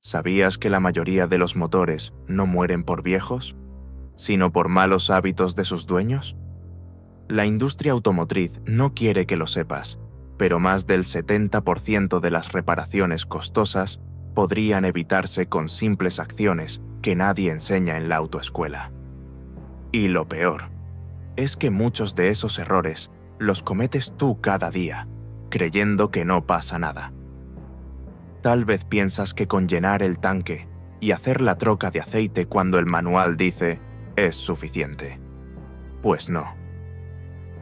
¿Sabías que la mayoría de los motores no mueren por viejos, sino por malos hábitos de sus dueños? La industria automotriz no quiere que lo sepas, pero más del 70% de las reparaciones costosas podrían evitarse con simples acciones que nadie enseña en la autoescuela. Y lo peor es que muchos de esos errores los cometes tú cada día, creyendo que no pasa nada. Tal vez piensas que con llenar el tanque y hacer la troca de aceite cuando el manual dice es suficiente. Pues no.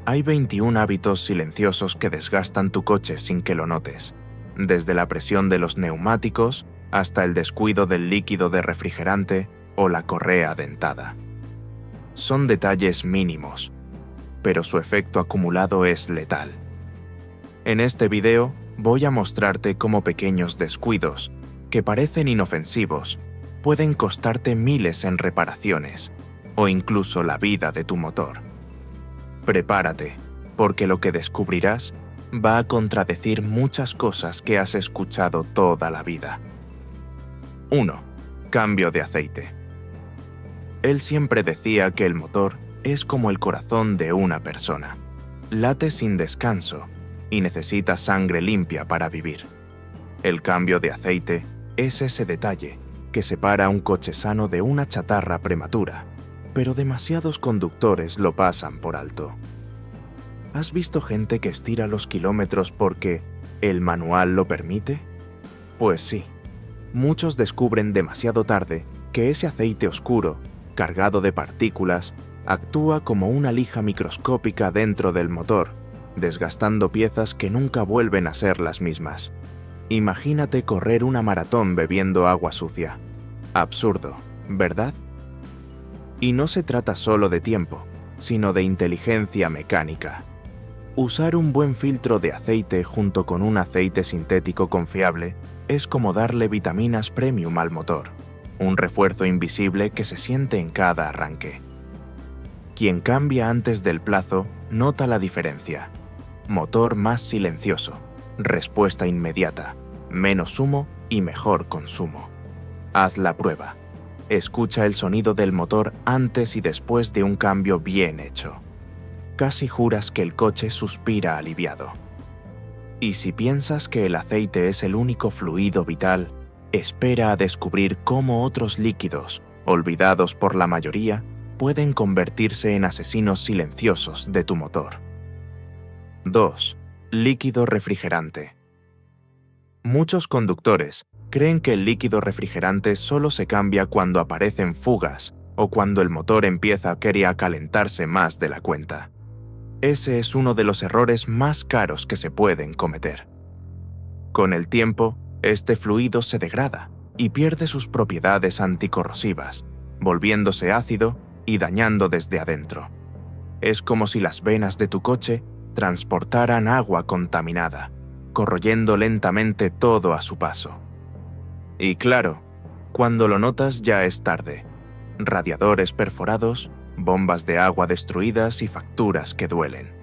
Hay 21 hábitos silenciosos que desgastan tu coche sin que lo notes, desde la presión de los neumáticos hasta el descuido del líquido de refrigerante o la correa dentada. Son detalles mínimos, pero su efecto acumulado es letal. En este video voy a mostrarte cómo pequeños descuidos, que parecen inofensivos, pueden costarte miles en reparaciones o incluso la vida de tu motor. Prepárate, porque lo que descubrirás va a contradecir muchas cosas que has escuchado toda la vida. 1. Cambio de aceite. Él siempre decía que el motor es como el corazón de una persona. Late sin descanso y necesita sangre limpia para vivir. El cambio de aceite es ese detalle que separa un coche sano de una chatarra prematura, pero demasiados conductores lo pasan por alto. ¿Has visto gente que estira los kilómetros porque el manual lo permite? Pues sí, muchos descubren demasiado tarde que ese aceite oscuro, cargado de partículas, actúa como una lija microscópica dentro del motor, desgastando piezas que nunca vuelven a ser las mismas. Imagínate correr una maratón bebiendo agua sucia. Absurdo, ¿verdad? Y no se trata solo de tiempo, sino de inteligencia mecánica. Usar un buen filtro de aceite junto con un aceite sintético confiable es como darle vitaminas premium al motor, un refuerzo invisible que se siente en cada arranque. Quien cambia antes del plazo nota la diferencia. Motor más silencioso, respuesta inmediata, menos humo y mejor consumo. Haz la prueba. Escucha el sonido del motor antes y después de un cambio bien hecho. Casi juras que el coche suspira aliviado. Y si piensas que el aceite es el único fluido vital, espera a descubrir cómo otros líquidos, olvidados por la mayoría, pueden convertirse en asesinos silenciosos de tu motor. 2. Líquido refrigerante. Muchos conductores creen que el líquido refrigerante solo se cambia cuando aparecen fugas o cuando el motor empieza a querer calentarse más de la cuenta. Ese es uno de los errores más caros que se pueden cometer. Con el tiempo, este fluido se degrada y pierde sus propiedades anticorrosivas, volviéndose ácido y dañando desde adentro. Es como si las venas de tu coche transportaran agua contaminada, corroyendo lentamente todo a su paso. Y claro, cuando lo notas ya es tarde. Radiadores perforados, bombas de agua destruidas y facturas que duelen.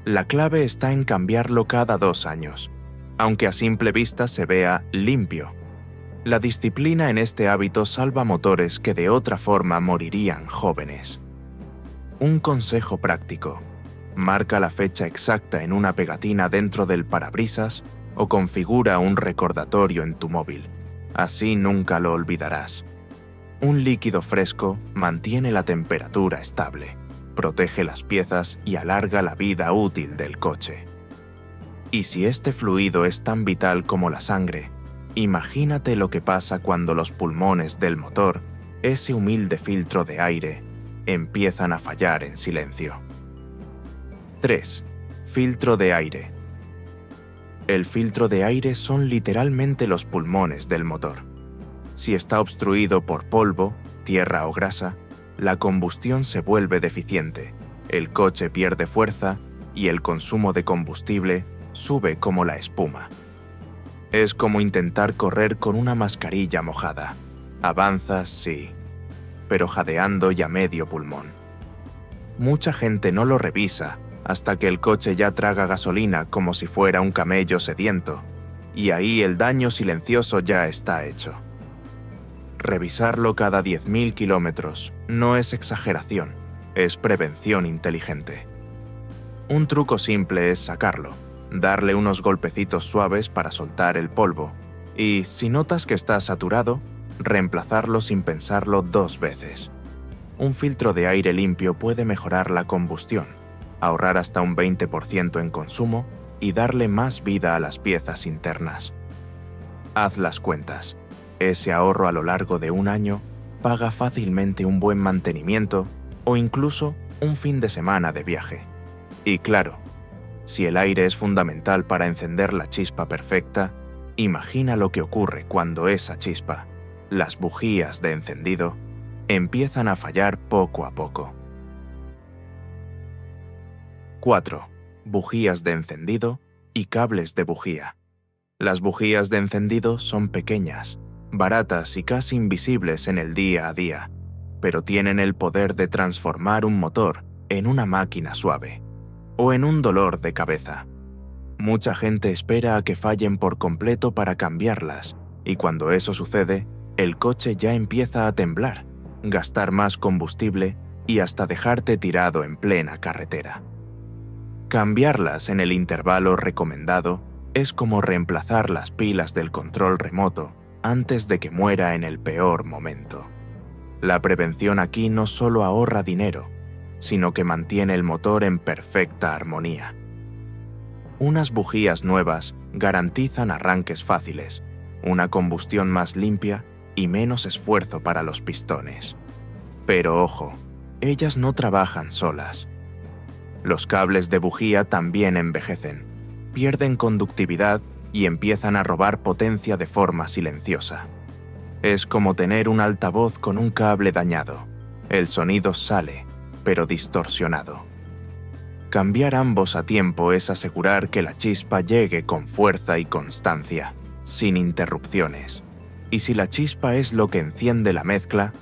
La clave está en cambiarlo cada 2 años, aunque a simple vista se vea limpio. La disciplina en este hábito salva motores que de otra forma morirían jóvenes. Un consejo práctico: marca la fecha exacta en una pegatina dentro del parabrisas o configura un recordatorio en tu móvil. Así nunca lo olvidarás. Un líquido fresco mantiene la temperatura estable, protege las piezas y alarga la vida útil del coche. Y si este fluido es tan vital como la sangre, imagínate lo que pasa cuando los pulmones del motor, ese humilde filtro de aire, empiezan a fallar en silencio. 3. Filtro de aire. El filtro de aire son literalmente los pulmones del motor. Si está obstruido por polvo, tierra o grasa, la combustión se vuelve deficiente, el coche pierde fuerza y el consumo de combustible sube como la espuma. Es como intentar correr con una mascarilla mojada. Avanzas, sí, pero jadeando y a medio pulmón. Mucha gente no lo revisa hasta que el coche ya traga gasolina como si fuera un camello sediento, y ahí el daño silencioso ya está hecho. Revisarlo cada 10.000 kilómetros no es exageración, es prevención inteligente. Un truco simple es sacarlo, darle unos golpecitos suaves para soltar el polvo y, si notas que está saturado, reemplazarlo sin pensarlo 2 veces. Un filtro de aire limpio puede mejorar la combustión, ahorrar hasta un 20% en consumo y darle más vida a las piezas internas. Haz las cuentas. Ese ahorro a lo largo de un año paga fácilmente un buen mantenimiento o incluso un fin de semana de viaje. Y claro, si el aire es fundamental para encender la chispa perfecta, imagina lo que ocurre cuando esa chispa, las bujías de encendido, empiezan a fallar poco a poco. 4. Bujías de encendido y cables de bujía. Las bujías de encendido son pequeñas, baratas y casi invisibles en el día a día, pero tienen el poder de transformar un motor en una máquina suave o en un dolor de cabeza. Mucha gente espera a que fallen por completo para cambiarlas, y cuando eso sucede, el coche ya empieza a temblar, gastar más combustible y hasta dejarte tirado en plena carretera. Cambiarlas en el intervalo recomendado es como reemplazar las pilas del control remoto antes de que muera en el peor momento. La prevención aquí no solo ahorra dinero, sino que mantiene el motor en perfecta armonía. Unas bujías nuevas garantizan arranques fáciles, una combustión más limpia y menos esfuerzo para los pistones. Pero ojo, ellas no trabajan solas. Los cables de bujía también envejecen, pierden conductividad y empiezan a robar potencia de forma silenciosa. Es como tener un altavoz con un cable dañado. El sonido sale, pero distorsionado. Cambiar ambos a tiempo es asegurar que la chispa llegue con fuerza y constancia, sin interrupciones. Y si la chispa es lo que enciende la mezcla,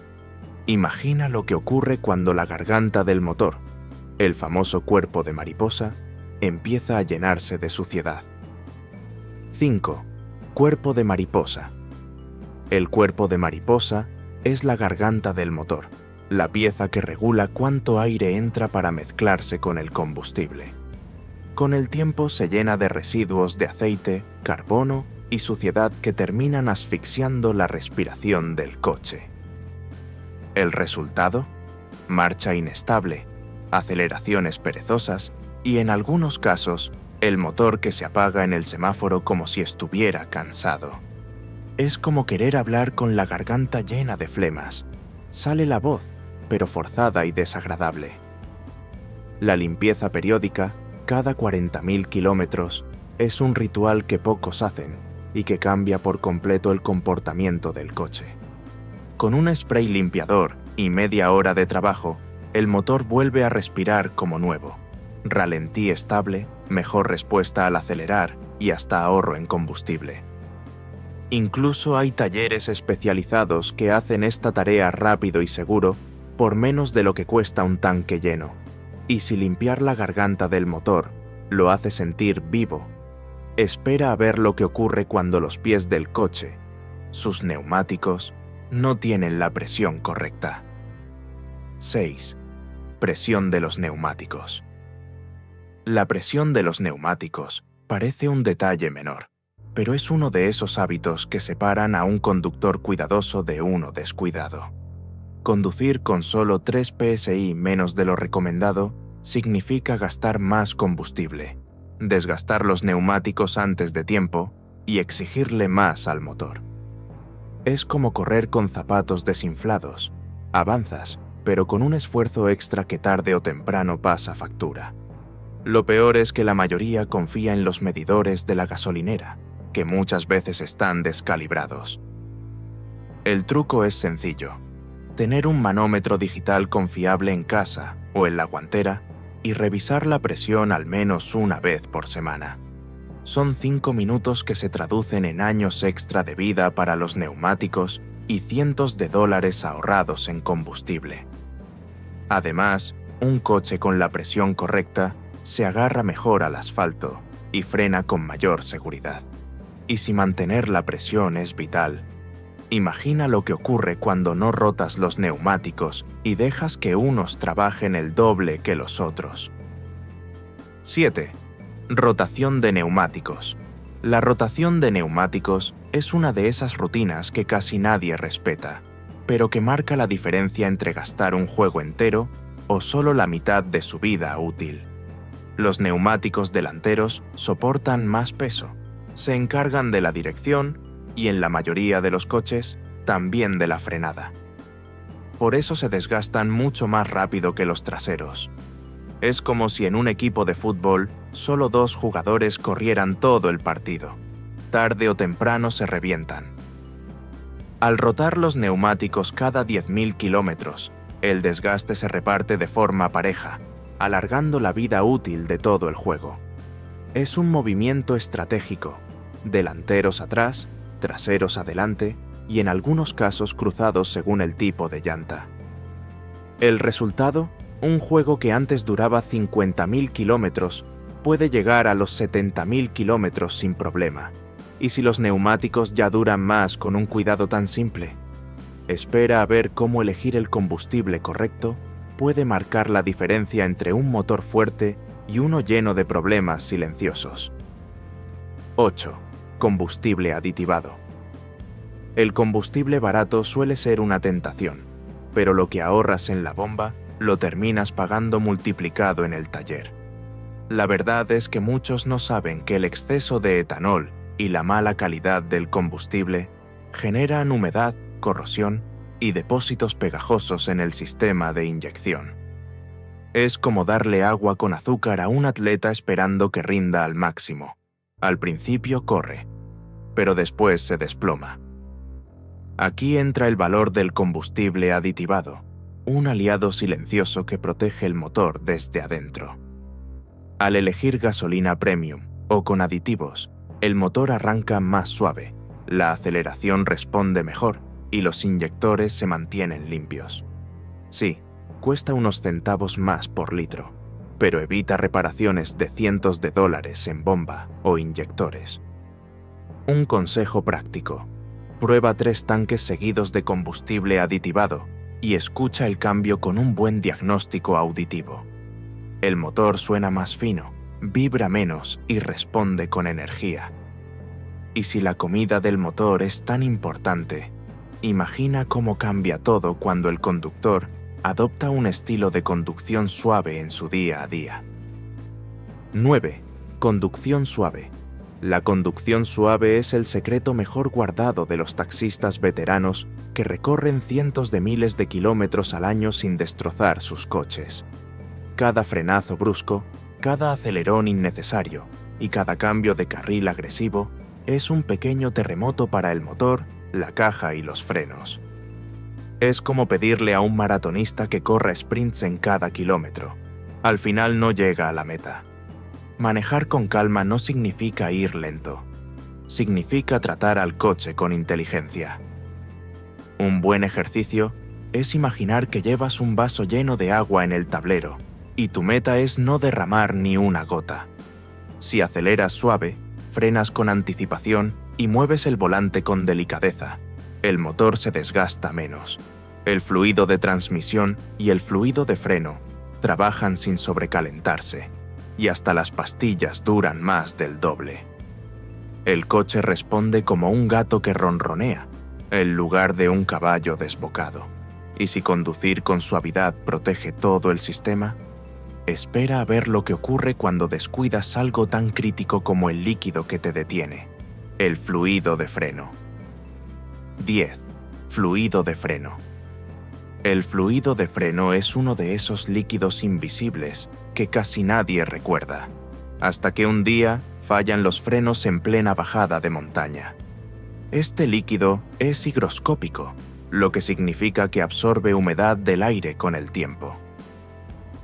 imagina lo que ocurre cuando la garganta del motor, el famoso cuerpo de mariposa, empieza a llenarse de suciedad. 5. Cuerpo de mariposa. El cuerpo de mariposa es la garganta del motor, la pieza que regula cuánto aire entra para mezclarse con el combustible. Con el tiempo se llena de residuos de aceite, carbono y suciedad que terminan asfixiando la respiración del coche. ¿El resultado? Marcha inestable, aceleraciones perezosas y, en algunos casos, el motor que se apaga en el semáforo como si estuviera cansado. Es como querer hablar con la garganta llena de flemas. Sale la voz, pero forzada y desagradable. La limpieza periódica, cada 40.000 kilómetros, es un ritual que pocos hacen y que cambia por completo el comportamiento del coche. Con un spray limpiador y media hora de trabajo, el motor vuelve a respirar como nuevo. Ralentí estable, mejor respuesta al acelerar y hasta ahorro en combustible. Incluso hay talleres especializados que hacen esta tarea rápido y seguro por menos de lo que cuesta un tanque lleno. Y si limpiar la garganta del motor lo hace sentir vivo, espera a ver lo que ocurre cuando los pies del coche, sus neumáticos, no tienen la presión correcta. 6. Presión de los neumáticos. La presión de los neumáticos parece un detalle menor, pero es uno de esos hábitos que separan a un conductor cuidadoso de uno descuidado. Conducir con solo 3 psi menos de lo recomendado significa gastar más combustible, desgastar los neumáticos antes de tiempo y exigirle más al motor. Es como correr con zapatos desinflados. Avanzas, pero con un esfuerzo extra que tarde o temprano pasa factura. Lo peor es que la mayoría confía en los medidores de la gasolinera, que muchas veces están descalibrados. El truco es sencillo: tener un manómetro digital confiable en casa o en la guantera y revisar la presión al menos una vez por semana. Son 5 minutos que se traducen en años extra de vida para los neumáticos y cientos de dólares ahorrados en combustible. Además, un coche con la presión correcta se agarra mejor al asfalto y frena con mayor seguridad. Y si mantener la presión es vital, imagina lo que ocurre cuando no rotas los neumáticos y dejas que unos trabajen el doble que los otros. 7. Rotación de neumáticos. La rotación de neumáticos es una de esas rutinas que casi nadie respeta, pero que marca la diferencia entre gastar un juego entero o solo la mitad de su vida útil. Los neumáticos delanteros soportan más peso, se encargan de la dirección y en la mayoría de los coches también de la frenada. Por eso se desgastan mucho más rápido que los traseros. Es como si en un equipo de fútbol solo 2 jugadores corrieran todo el partido. Tarde o temprano se revientan. Al rotar los neumáticos cada 10.000 kilómetros, el desgaste se reparte de forma pareja, alargando la vida útil de todo el juego. Es un movimiento estratégico, delanteros atrás, traseros adelante y en algunos casos cruzados según el tipo de llanta. El resultado, un juego que antes duraba 50.000 kilómetros puede llegar a los 70.000 kilómetros sin problema. ¿Y si los neumáticos ya duran más con un cuidado tan simple? Espera a ver cómo elegir el combustible correcto puede marcar la diferencia entre un motor fuerte y uno lleno de problemas silenciosos. 8. Combustible aditivado. El combustible barato suele ser una tentación, pero lo que ahorras en la bomba lo terminas pagando multiplicado en el taller. La verdad es que muchos no saben que el exceso de etanol y la mala calidad del combustible generan humedad, corrosión y depósitos pegajosos en el sistema de inyección. Es como darle agua con azúcar a un atleta esperando que rinda al máximo. Al principio corre, pero después se desploma. Aquí entra el valor del combustible aditivado, un aliado silencioso que protege el motor desde adentro. Al elegir gasolina premium o con aditivos, el motor arranca más suave, la aceleración responde mejor y los inyectores se mantienen limpios. Sí, cuesta unos centavos más por litro, pero evita reparaciones de cientos de dólares en bomba o inyectores. Un consejo práctico: prueba 3 tanques seguidos de combustible aditivado y escucha el cambio con un buen diagnóstico auditivo. El motor suena más fino, vibra menos y responde con energía. Y si la comida del motor es tan importante, imagina cómo cambia todo cuando el conductor adopta un estilo de conducción suave en su día a día. 9. Conducción suave. La conducción suave es el secreto mejor guardado de los taxistas veteranos que recorren cientos de miles de kilómetros al año sin destrozar sus coches. Cada frenazo brusco, cada acelerón innecesario y cada cambio de carril agresivo es un pequeño terremoto para el motor, la caja y los frenos. Es como pedirle a un maratonista que corra sprints en cada kilómetro. Al final no llega a la meta. Manejar con calma no significa ir lento. Significa tratar al coche con inteligencia. Un buen ejercicio es imaginar que llevas un vaso lleno de agua en el tablero y tu meta es no derramar ni una gota. Si aceleras suave, frenas con anticipación y mueves el volante con delicadeza, el motor se desgasta menos. El fluido de transmisión y el fluido de freno trabajan sin sobrecalentarse y hasta las pastillas duran más del doble. El coche responde como un gato que ronronea, en lugar de un caballo desbocado. Y si conducir con suavidad protege todo el sistema, espera a ver lo que ocurre cuando descuidas algo tan crítico como el líquido que te detiene, el fluido de freno. 10. Fluido de freno. El fluido de freno es uno de esos líquidos invisibles que casi nadie recuerda, hasta que un día fallan los frenos en plena bajada de montaña. Este líquido es higroscópico, lo que significa que absorbe humedad del aire con el tiempo.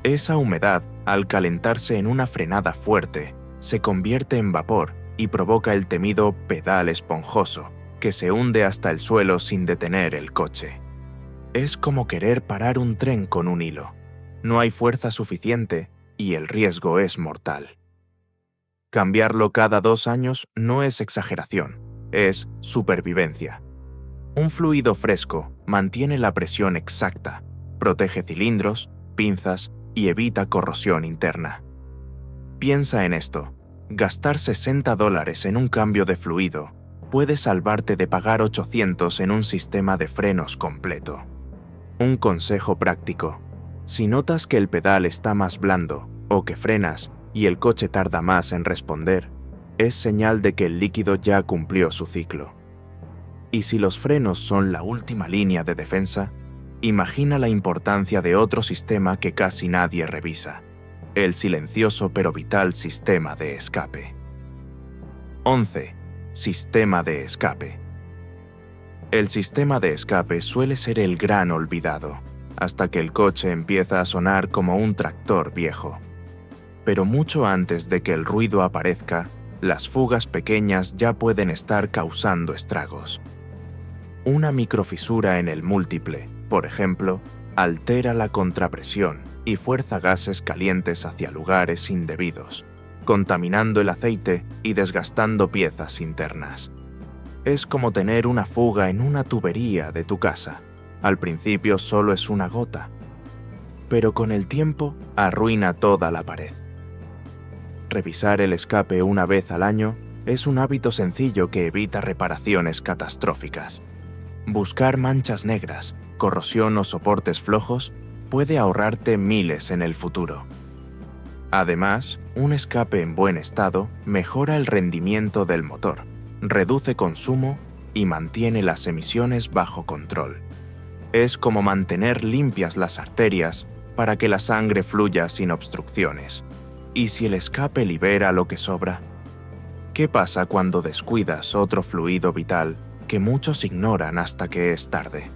Esa humedad, al calentarse en una frenada fuerte, se convierte en vapor y provoca el temido pedal esponjoso, que se hunde hasta el suelo sin detener el coche. Es como querer parar un tren con un hilo. No hay fuerza suficiente y el riesgo es mortal. Cambiarlo cada 2 años no es exageración, es supervivencia. Un fluido fresco mantiene la presión exacta, protege cilindros, pinzas y evita corrosión interna. Piensa en esto, gastar $60 en un cambio de fluido puede salvarte de pagar 800 en un sistema de frenos completo. Un consejo práctico: si notas que el pedal está más blando o que frenas y el coche tarda más en responder, es señal de que el líquido ya cumplió su ciclo. Y si los frenos son la última línea de defensa, imagina la importancia de otro sistema que casi nadie revisa: el silencioso pero vital sistema de escape. 11. Sistema de escape. El sistema de escape suele ser el gran olvidado, hasta que el coche empieza a sonar como un tractor viejo. Pero mucho antes de que el ruido aparezca, las fugas pequeñas ya pueden estar causando estragos. Una microfisura en el múltiple, por ejemplo, altera la contrapresión y fuerza gases calientes hacia lugares indebidos, contaminando el aceite y desgastando piezas internas. Es como tener una fuga en una tubería de tu casa. Al principio solo es una gota, pero con el tiempo arruina toda la pared. Revisar el escape una vez al año es un hábito sencillo que evita reparaciones catastróficas. Buscar manchas negras, corrosión o soportes flojos puede ahorrarte miles en el futuro. Además, un escape en buen estado mejora el rendimiento del motor, reduce consumo y mantiene las emisiones bajo control. Es como mantener limpias las arterias para que la sangre fluya sin obstrucciones. ¿Y si el escape libera lo que sobra? ¿Qué pasa cuando descuidas otro fluido vital que muchos ignoran hasta que es tarde?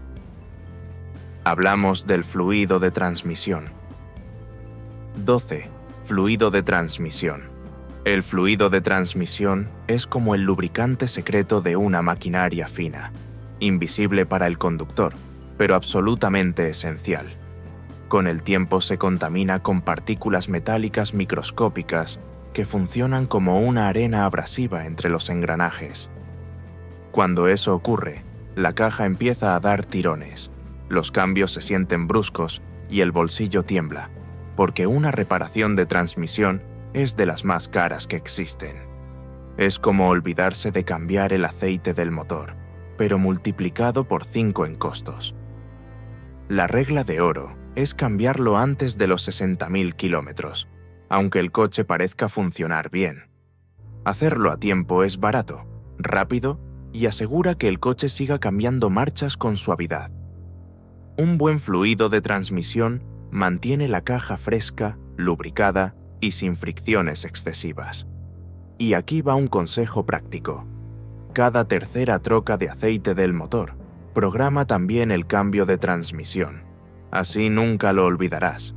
Hablamos del fluido de transmisión. 12. Fluido de transmisión. El fluido de transmisión es como el lubricante secreto de una maquinaria fina, invisible para el conductor, pero absolutamente esencial. Con el tiempo se contamina con partículas metálicas microscópicas que funcionan como una arena abrasiva entre los engranajes. Cuando eso ocurre, la caja empieza a dar tirones, los cambios se sienten bruscos y el bolsillo tiembla, porque una reparación de transmisión es de las más caras que existen. Es como olvidarse de cambiar el aceite del motor, pero multiplicado por 5 en costos. La regla de oro es cambiarlo antes de los 60.000 kilómetros, aunque el coche parezca funcionar bien. Hacerlo a tiempo es barato, rápido y asegura que el coche siga cambiando marchas con suavidad. Un buen fluido de transmisión mantiene la caja fresca, lubricada y sin fricciones excesivas. Y aquí va un consejo práctico. Cada tercera troca de aceite del motor programa también el cambio de transmisión. Así nunca lo olvidarás.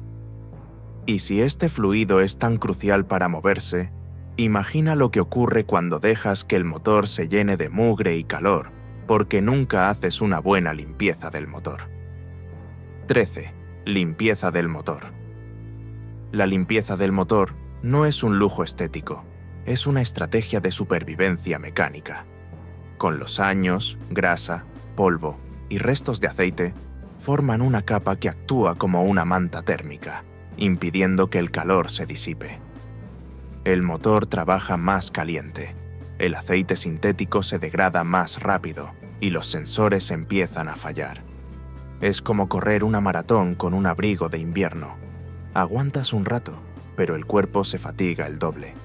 Y si este fluido es tan crucial para moverse, imagina lo que ocurre cuando dejas que el motor se llene de mugre y calor, porque nunca haces una buena limpieza del motor. 13. Limpieza del motor. La limpieza del motor no es un lujo estético, es una estrategia de supervivencia mecánica. Con los años, grasa, polvo y restos de aceite forman una capa que actúa como una manta térmica, impidiendo que el calor se disipe. El motor trabaja más caliente, el aceite sintético se degrada más rápido y los sensores empiezan a fallar. Es como correr una maratón con un abrigo de invierno. Aguantas un rato, pero el cuerpo se fatiga el doble.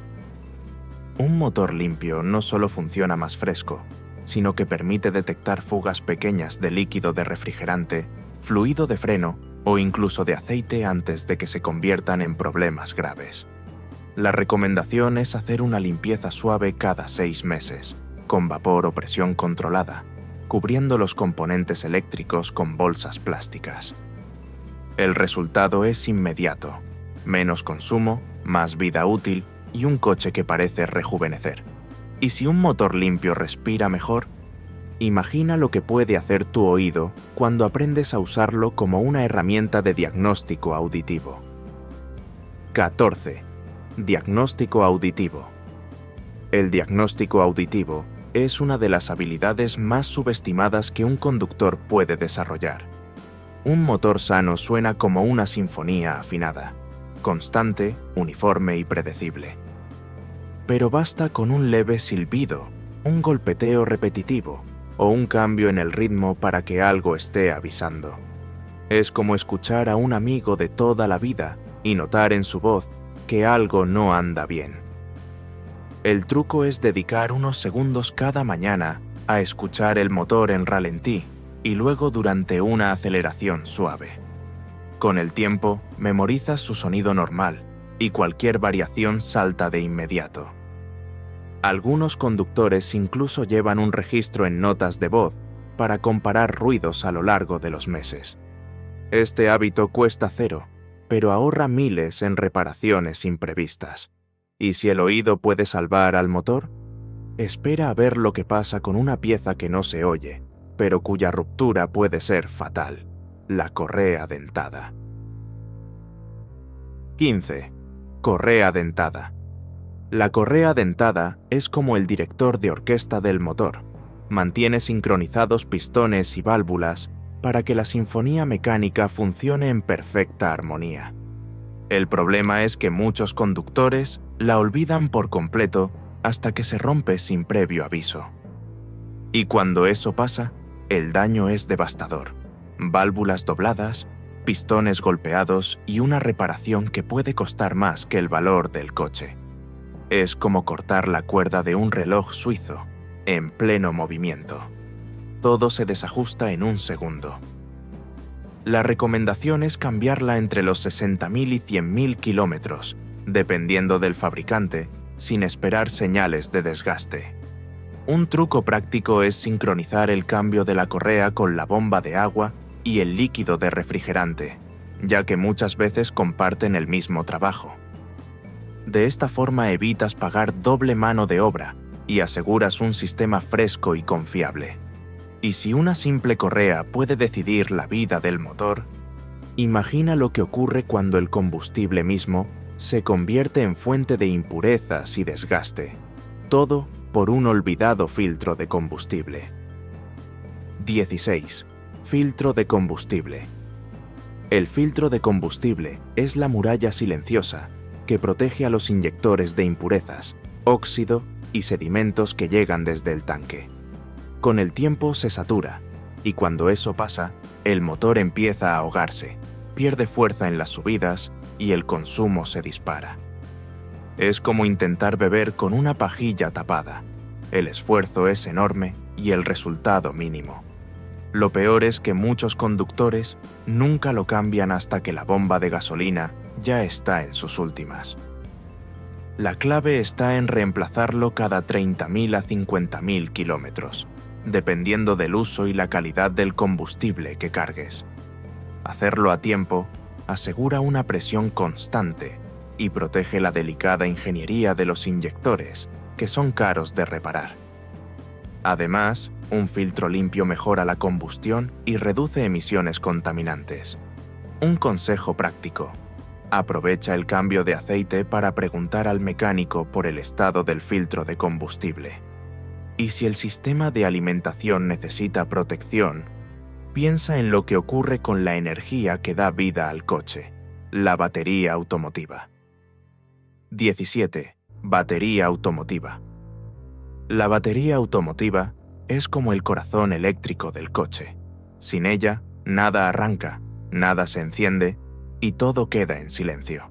Un motor limpio no solo funciona más fresco, sino que permite detectar fugas pequeñas de líquido de refrigerante, fluido de freno o incluso de aceite antes de que se conviertan en problemas graves. La recomendación es hacer una limpieza suave cada 6 meses, con vapor o presión controlada, cubriendo los componentes eléctricos con bolsas plásticas. El resultado es inmediato: menos consumo, más vida útil y un coche que parece rejuvenecer. Y si un motor limpio respira mejor, imagina lo que puede hacer tu oído cuando aprendes a usarlo como una herramienta de diagnóstico auditivo. 14. Diagnóstico auditivo. El diagnóstico auditivo es una de las habilidades más subestimadas que un conductor puede desarrollar. Un motor sano suena como una sinfonía afinada, constante, uniforme y predecible. Pero basta con un leve silbido, un golpeteo repetitivo o un cambio en el ritmo para que algo esté avisando. Es como escuchar a un amigo de toda la vida y notar en su voz que algo no anda bien. El truco es dedicar unos segundos cada mañana a escuchar el motor en ralentí y luego durante una aceleración suave. Con el tiempo, memorizas su sonido normal y cualquier variación salta de inmediato. Algunos conductores incluso llevan un registro en notas de voz para comparar ruidos a lo largo de los meses. Este hábito cuesta cero, pero ahorra miles en reparaciones imprevistas. ¿Y si el oído puede salvar al motor? Espera a ver lo que pasa con una pieza que no se oye, pero cuya ruptura puede ser fatal: la correa dentada. 15. Correa dentada. La correa dentada es como el director de orquesta del motor. Mantiene sincronizados pistones y válvulas para que la sinfonía mecánica funcione en perfecta armonía. El problema es que muchos conductores la olvidan por completo hasta que se rompe sin previo aviso. Y cuando eso pasa, el daño es devastador. Válvulas dobladas, pistones golpeados y una reparación que puede costar más que el valor del coche. Es como cortar la cuerda de un reloj suizo, en pleno movimiento. Todo se desajusta en un segundo. La recomendación es cambiarla entre los 60.000 y 100.000 kilómetros, dependiendo del fabricante, sin esperar señales de desgaste. Un truco práctico es sincronizar el cambio de la correa con la bomba de agua y el líquido de refrigerante, ya que muchas veces comparten el mismo trabajo. De esta forma evitas pagar doble mano de obra y aseguras un sistema fresco y confiable. Y si una simple correa puede decidir la vida del motor, imagina lo que ocurre cuando el combustible mismo se convierte en fuente de impurezas y desgaste. Todo por un olvidado filtro de combustible. 16. Filtro de combustible. El filtro de combustible es la muralla silenciosa que protege a los inyectores de impurezas, óxido y sedimentos que llegan desde el tanque. Con el tiempo se satura, y cuando eso pasa, el motor empieza a ahogarse, pierde fuerza en las subidas y el consumo se dispara. Es como intentar beber con una pajilla tapada. El esfuerzo es enorme y el resultado mínimo. Lo peor es que muchos conductores nunca lo cambian hasta que la bomba de gasolina ya está en sus últimas. La clave está en reemplazarlo cada 30.000 a 50.000 kilómetros, dependiendo del uso y la calidad del combustible que cargues. Hacerlo a tiempo asegura una presión constante y protege la delicada ingeniería de los inyectores, que son caros de reparar. Además, un filtro limpio mejora la combustión y reduce emisiones contaminantes. Un consejo práctico: aprovecha el cambio de aceite para preguntar al mecánico por el estado del filtro de combustible. Y si el sistema de alimentación necesita protección, piensa en lo que ocurre con la energía que da vida al coche: la batería automotiva. 17. Batería automotiva. La batería automotiva es como el corazón eléctrico del coche. Sin ella, nada arranca, nada se enciende y todo queda en silencio.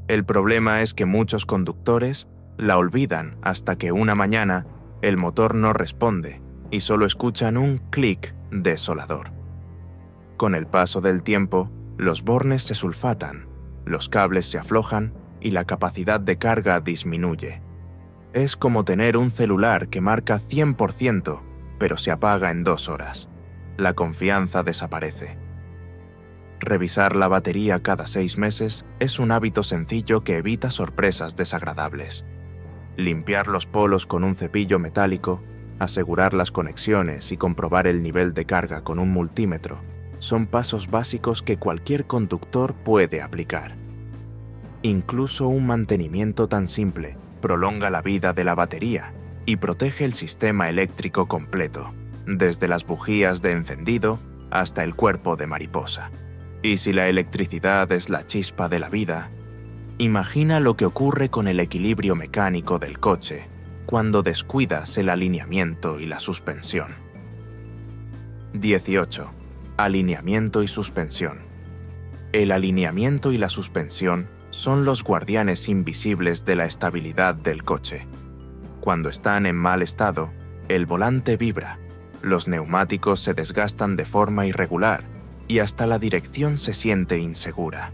El problema es que muchos conductores la olvidan hasta que una mañana el motor no responde y solo escuchan un clic desolador. Con el paso del tiempo, los bornes se sulfatan, los cables se aflojan y la capacidad de carga disminuye. Es como tener un celular que marca 100%, pero se apaga en 2 horas. La confianza desaparece. Revisar la batería cada 6 meses es un hábito sencillo que evita sorpresas desagradables. Limpiar los polos con un cepillo metálico, asegurar las conexiones y comprobar el nivel de carga con un multímetro son pasos básicos que cualquier conductor puede aplicar. Incluso un mantenimiento tan simple prolonga la vida de la batería y protege el sistema eléctrico completo, desde las bujías de encendido hasta el cuerpo de mariposa. Y si la electricidad es la chispa de la vida, imagina lo que ocurre con el equilibrio mecánico del coche cuando descuidas el alineamiento y la suspensión. 18. Alineamiento y suspensión. El alineamiento y la suspensión son los guardianes invisibles de la estabilidad del coche. Cuando están en mal estado, el volante vibra, los neumáticos se desgastan de forma irregular y hasta la dirección se siente insegura.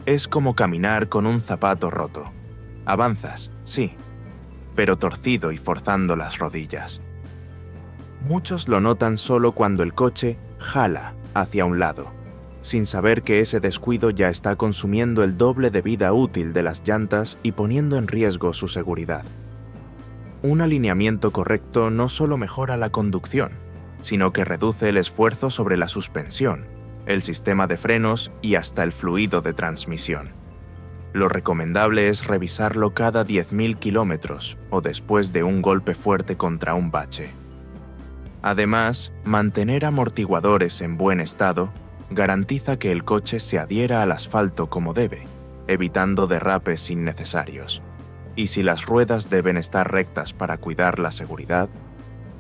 Es como caminar con un zapato roto. Avanzas, sí, pero torcido y forzando las rodillas. Muchos lo notan solo cuando el coche jala hacia un lado, sin saber que ese descuido ya está consumiendo el doble de vida útil de las llantas y poniendo en riesgo su seguridad. Un alineamiento correcto no solo mejora la conducción, sino que reduce el esfuerzo sobre la suspensión, el sistema de frenos y hasta el fluido de transmisión. Lo recomendable es revisarlo cada 10.000 kilómetros o después de un golpe fuerte contra un bache. Además, mantener amortiguadores en buen estado garantiza que el coche se adhiera al asfalto como debe, evitando derrapes innecesarios. Y si las ruedas deben estar rectas para cuidar la seguridad,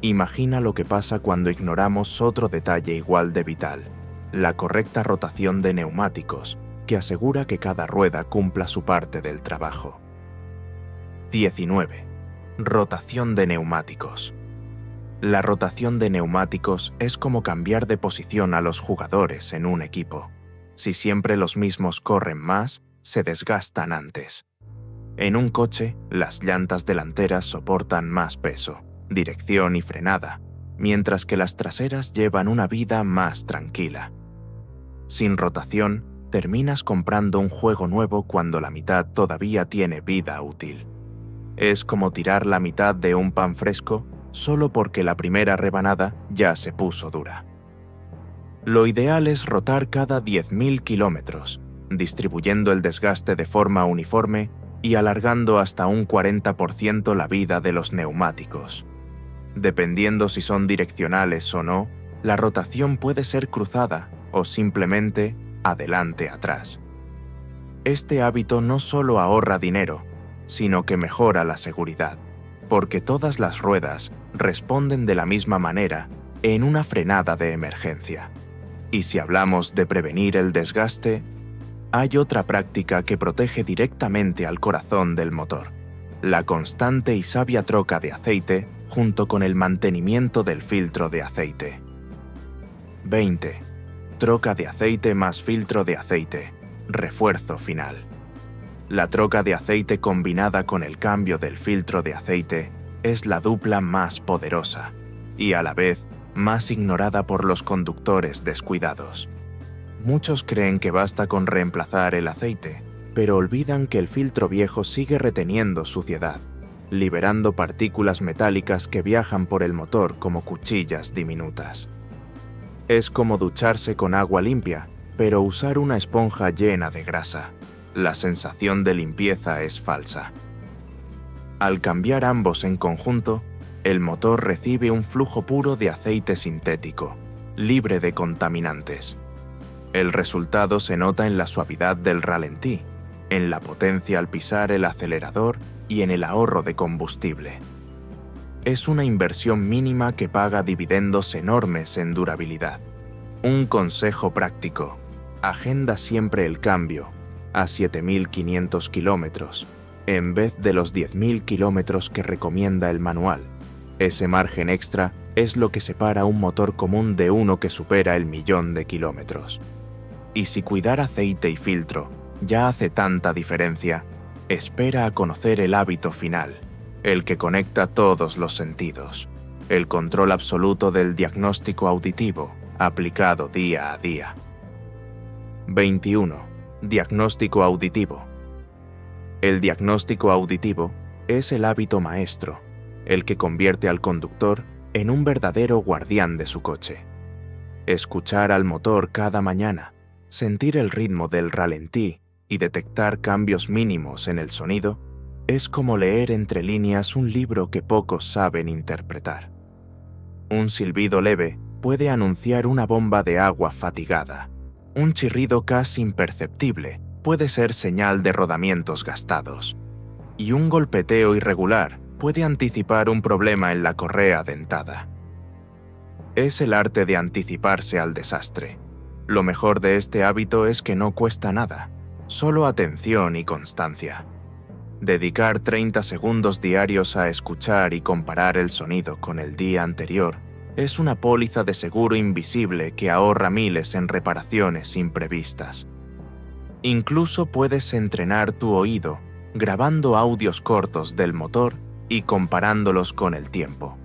imagina lo que pasa cuando ignoramos otro detalle igual de vital: la correcta rotación de neumáticos, que asegura que cada rueda cumpla su parte del trabajo. 19. Rotación de neumáticos. La rotación de neumáticos es como cambiar de posición a los jugadores en un equipo. Si siempre los mismos corren más, se desgastan antes. En un coche, las llantas delanteras soportan más peso, dirección y frenada, mientras que las traseras llevan una vida más tranquila. Sin rotación, terminas comprando un juego nuevo cuando la mitad todavía tiene vida útil. Es como tirar la mitad de un pan fresco solo porque la primera rebanada ya se puso dura. Lo ideal es rotar cada 10.000 kilómetros, distribuyendo el desgaste de forma uniforme y alargando hasta un 40% la vida de los neumáticos. Dependiendo si son direccionales o no, la rotación puede ser cruzada o simplemente adelante-atrás. Este hábito no solo ahorra dinero, sino que mejora la seguridad, porque todas las ruedas responden de la misma manera en una frenada de emergencia. Y si hablamos de prevenir el desgaste, hay otra práctica que protege directamente al corazón del motor: la constante y sabia troca de aceite junto con el mantenimiento del filtro de aceite. 20. Troca de aceite más filtro de aceite. Refuerzo final. La troca de aceite combinada con el cambio del filtro de aceite es la dupla más poderosa y a la vez más ignorada por los conductores descuidados. Muchos creen que basta con reemplazar el aceite, pero olvidan que el filtro viejo sigue reteniendo suciedad, liberando partículas metálicas que viajan por el motor como cuchillas diminutas. Es como ducharse con agua limpia, pero usar una esponja llena de grasa. La sensación de limpieza es falsa. Al cambiar ambos en conjunto, el motor recibe un flujo puro de aceite sintético, libre de contaminantes. El resultado se nota en la suavidad del ralentí, en la potencia al pisar el acelerador y en el ahorro de combustible. Es una inversión mínima que paga dividendos enormes en durabilidad. Un consejo práctico: agenda siempre el cambio a 7.500 kilómetros, en vez de los 10.000 kilómetros que recomienda el manual. Ese margen extra es lo que separa un motor común de uno que supera el 1.000.000 de kilómetros. Y si cuidar aceite y filtro ya hace tanta diferencia, espera a conocer el hábito final, el que conecta todos los sentidos, el control absoluto del diagnóstico auditivo aplicado día a día. 21. Diagnóstico auditivo. El diagnóstico auditivo es el hábito maestro, el que convierte al conductor en un verdadero guardián de su coche. Escuchar al motor cada mañana, sentir el ritmo del ralentí y detectar cambios mínimos en el sonido Es como leer entre líneas un libro que pocos saben interpretar. Un silbido leve puede anunciar una bomba de agua fatigada. Un chirrido casi imperceptible puede ser señal de rodamientos gastados. Y un golpeteo irregular puede anticipar un problema en la correa dentada. Es el arte de anticiparse al desastre. Lo mejor de este hábito es que no cuesta nada, solo atención y constancia. Dedicar 30 segundos diarios a escuchar y comparar el sonido con el día anterior es una póliza de seguro invisible que ahorra miles en reparaciones imprevistas. Incluso puedes entrenar tu oído grabando audios cortos del motor y comparándolos con el tiempo.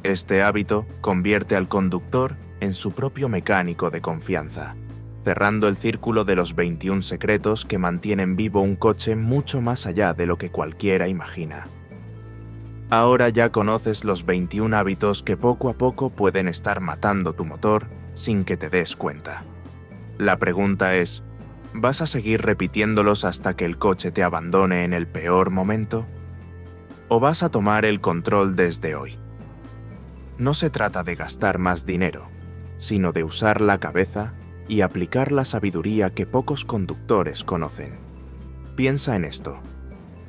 Este hábito convierte al conductor en su propio mecánico de confianza, cerrando el círculo de los 21 secretos que mantienen vivo un coche mucho más allá de lo que cualquiera imagina. Ahora ya conoces los 21 hábitos que poco a poco pueden estar matando tu motor sin que te des cuenta. La pregunta es, ¿vas a seguir repitiéndolos hasta que el coche te abandone en el peor momento? ¿O vas a tomar el control desde hoy? No se trata de gastar más dinero, sino de usar la cabeza y aplicar la sabiduría que pocos conductores conocen. Piensa en esto.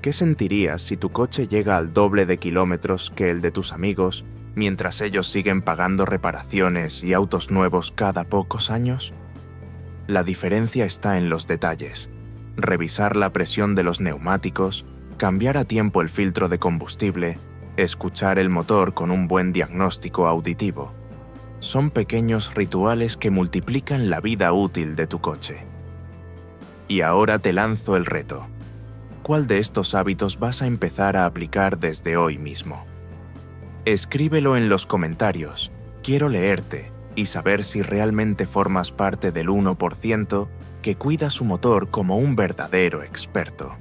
¿Qué sentirías si tu coche llega al doble de kilómetros que el de tus amigos, mientras ellos siguen pagando reparaciones y autos nuevos cada pocos años? La diferencia está en los detalles. Revisar la presión de los neumáticos, cambiar a tiempo el filtro de combustible, escuchar el motor con un buen diagnóstico auditivo. Son pequeños rituales que multiplican la vida útil de tu coche. Y ahora te lanzo el reto. ¿Cuál de estos hábitos vas a empezar a aplicar desde hoy mismo? Escríbelo en los comentarios. Quiero leerte y saber si realmente formas parte del 1% que cuida su motor como un verdadero experto.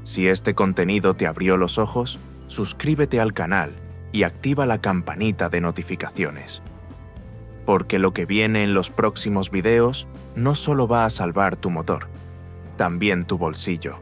Si este contenido te abrió los ojos, suscríbete al canal y activa la campanita de notificaciones. Porque lo que viene en los próximos videos no solo va a salvar tu motor, también tu bolsillo.